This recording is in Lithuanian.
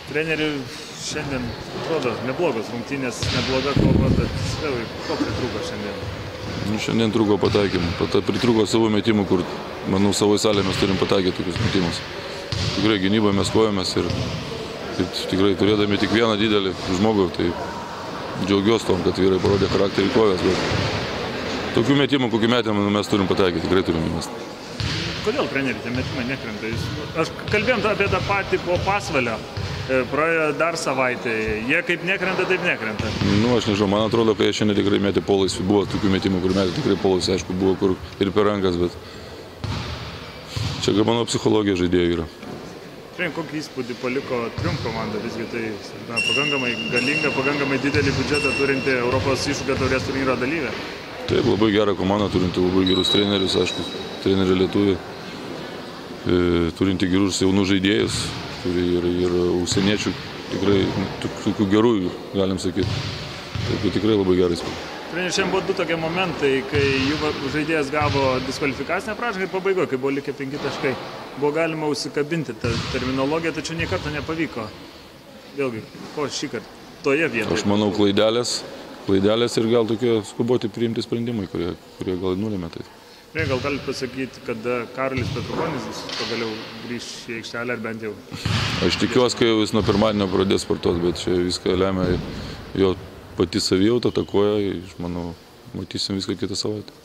Treneriui šiandien atrodo neblogos rungtynės, nebloga kova, bet vėlgi, ko pritrūko šiandien? Šiandien trūko pataikymų. Pritrūko savo metimų, kur, manau, savo salėje mes turim pataikyti tokius metimus. Tikrai gynyboje mes kovėmės ir tikrai turėdami tik vieną didelį žmogų, tai džiaugiuosi tom, kad vyrai parodė charakterį kovės, bet tokių metimų, kokių metėm, mes turim pataikyti, tikrai turim įmesti. Kodėl treneri tie metimai nekrenta? Aš kalbėjom apie tą patį po Pasvalio. Praėjo dar savaitę. Jie kaip nekrenta, taip nekrenta. Aš nežinau, man atrodo, kad jie šiandien tikrai metė polais. Buvo tokių metimų, kur metė tikrai polais. Aišku, buvo kur ir per rankas, bet čia, mano psichologija žaidėjų yra. Kokį įspūdį paliko Triumf komanda? Visgi tai pakankamai galinga, pakankamai didelį biudžetą turinti Europos iššūkio taurės turnyro dalyvė. Taip, labai gerą komandą, turinti labai gerus trenerius, aišku, treneriai lietuviai, turinti gerus jaunus žaidėjus, turi ir užsieniečių, tikrai tokių gerųjų, galim sakyti. Taip, tikrai labai gerai įspūdį. Treneri, šiandien buvo 2 tokie momentai, kai jų žaidėjas gavo diskvalifikacinę pražangą ir pabaigoje, kai buvo likę 5 taškai. Buvo galima užsikabinti tą terminologiją, tačiau nė karto nepavyko. Vėlgi, ko šį kartą toje vietoje? Aš manau, klaidelės ir gal tokie skuboti priimti sprendimai, kurie gal nulėmė tai. Gal galite pasakyti, kada Karolis Petrukonis pagaliau grįš į aikštelę ar bent jau? Aš tikiuosi, kai jis nuo pirmadienio pradės sportuoti, bet čia viską lemia jo pati savijauta, ta koja, aš manau, matysim viską kitą savaitę.